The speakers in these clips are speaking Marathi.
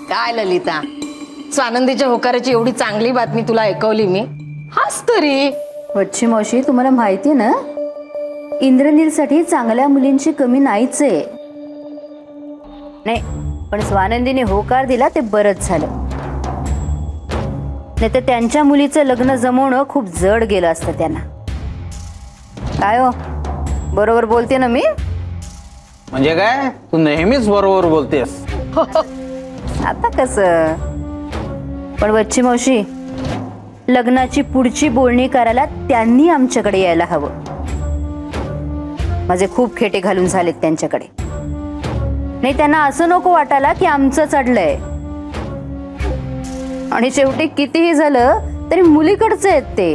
काय ललिता, स्वानंदीच्या होकाराची एवढी चांगली बातमी तुला ऐकवली मी, हाच तरी. वच्छी मावशी, तुम्हाला माहिती ना, इंद्रनीलसाठी चांगल्या मुलींची कमी नाहीच आहे. नाही, पण स्वानंदीने होकार दिला ते बरंच झालं. नाही तर त्यांच्या मुलीचं लग्न जमवणं खूप जड गेलं असतं त्यांना. काय हो, बरोबर बोलते ना मी? म्हणजे काय, तू नेहमीच बरोबर बोलतेस. आता कसं? पण वच्छी मावशी, लग्नाची पुढची बोलणी करायला त्यांनी आमच्याकडे यायला हवं. माझे खूप खेटे घालून झालेत त्यांच्याकडे. नाही, त्यांना असं नको वाटायला की आमचं चढलंय. आणि शेवटी कितीही झालं तरी मुलीकडचे आहेत ते.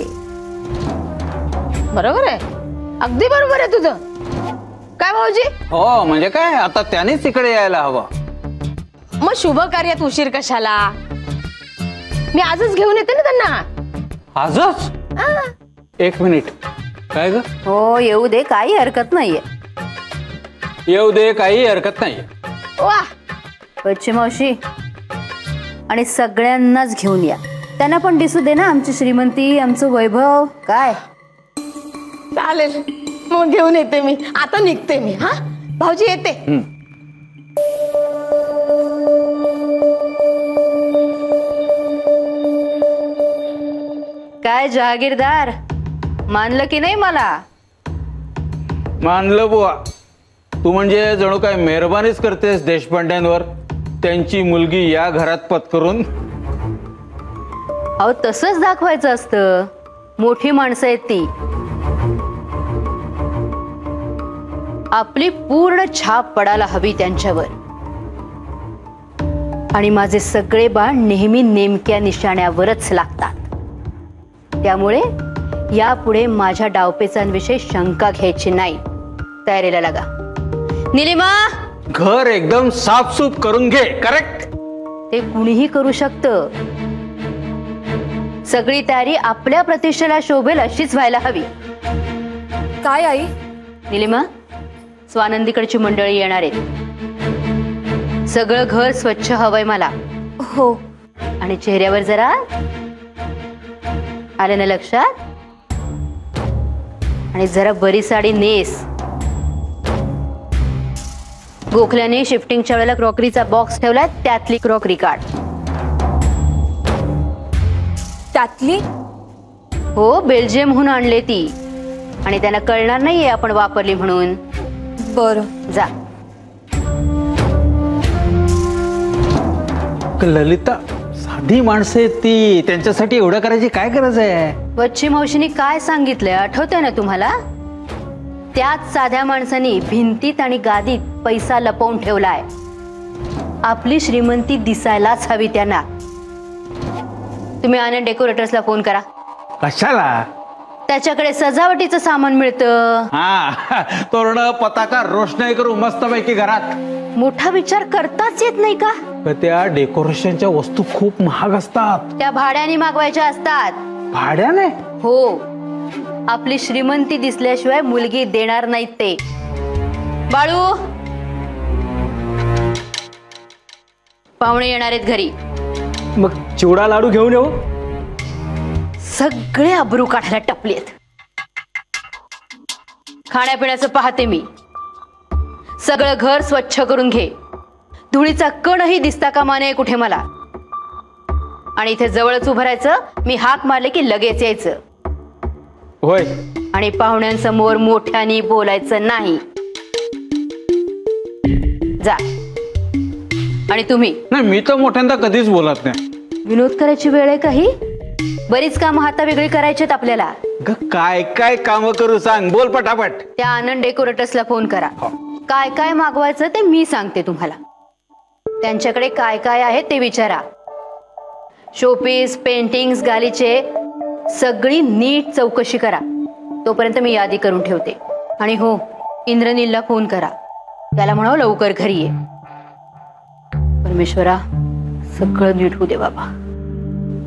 बरोबर आहे, अगदी बरोबर आहे तुझं. काय भाऊजी? हो, म्हणजे काय, आता त्यानेच तिकडे यायला हवं. मग शुभ कार्यात उशीर कशाला? मी आजच घेऊन येते ना त्यांना. आजच? एक मिनिट. काय ग? हो, येऊ दे, काही हरकत नाहीये. येऊ दे, काही हरकत नाहीये. वा, वच्छी मावशी, आणि सगळ्यांनाच घेऊन या. त्यांना पण दिसू दे ना आमची श्रीमंती, आमचं वैभव. काय चालेल, मग घेऊन येते मी. आता निघते मी. हा भाऊजी, येते. काय जहागीरदार, मानलं की नाही मला? मानलं बुवा. तू म्हणजे जणू काय मेहरबानीच करतेस देशपांड्यांवर, त्यांची मुलगी या घरात पत्करून. अहो, तसंच दाखवायचं असतं. मोठी माणसं आहेत ती. आपली पूर्ण छाप पडायला हवी त्यांच्यावर. आणि माझे सगळे बाण नेहमी नेमक्या निशाण्यावरच लागतात. त्यामुळे यापुढे माझ्या डावपेचांविषयी शंका घ्यायची नाही. तयारीला लागा. निलिमा, घर एकदम साफसूफ करून घे. करेक्ट? ते कुणीही करू शकतं. सगळी तयारी आपल्या प्रतिष्ठेला शोभेल अशीच व्हायला हवी. काय आई? निलिमा, स्वानंदीकडची मंडळी येणार आहेत. सगळं घर स्वच्छ हवंय मला. हो. आणि चेहऱ्यावर जरा आलं ना लक्षात? आणि जरा बरी साडी नेस. गोखल्याने शिफ्टिंगच्या वेळेला क्रॉकरीचा बॉक्स ठेवलाय, त्यातली क्रॉकरी काढ. त्यातली? हो, बेल्जियमहून आणले ती. आणि त्यांना कळणार नाहीये आपण वापरली म्हणून. बरं, जा. ललिता, साधी माणसं आहेत ती, त्यांच्यासाठी एवढं करायची काय गरज आहे? वच्छी मावशीने काय सांगितलंय आठवतंय ना तुम्हाला? त्याच साध्या माणसांनी भिंतीत आणि गादीत पैसा लपवून ठेवलाय. आपली श्रीमंती दिसायलाच हवी त्यांना. तुम्ही आनंद डेकोरेटर्सला फोन करा. कशाला? त्याच्याकडे सजावटीचं सामान मिळतं. हा, तोरण, पताका, रोषणाई करू मस्तपैकी घरात. मोठा विचार करताच येत नाही का? त्या डेकोरेशनच्या वस्तू खूप महाग असतात. त्या भाड्याने मागवायच्या असतात. भाड्याने? हो, आपली श्रीमंती दिसल्याशिवाय मुलगी देणार नाहीत ते. बाळू, पाहुणे येणार आहेत घरी. मग चिवडा लाडू घेऊन येऊ? सगळे अब्रू काढायला टपलेत. खाण्यापिण्याचं पाहते मी. सगळं घर स्वच्छ करून घे. धुळीचा कणही दिसता कामा नये कुठे मला. आणि इथे जवळच उभं राहायचं. मी हाक मारले की लगेच यायचं. होय. आणि पाहुण्यांसमोर मोठ्याने बोलायचं नाही. जा. आणि तुम्ही? नाही, मी तर मोठ्यांदा कधीच बोलत नाही. विनोद करायची वेळ आहे काही? बरीच कामं हाता वेगळी करायचीत आपल्याला. काय काय काम करू सांग, बोल पटापट. त्या आनंद डेकोरेटर्सला फोन करा. काय काय मागवायचं ते मी सांगते तुम्हाला. त्यांच्याकडे काय काय आहे ते विचारा. शोपीस, पेंटिंग्स, गालीचे सगळी नीट चौकशी करा. तोपर्यंत मी यादी करून ठेवते. आणि हो, इंद्रनीलला फोन करा. त्याला म्हणावं लवकर घरी ये. परमेश्वरा, सगळं नीट होऊ दे बाबा.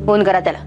फोन करा त्याला.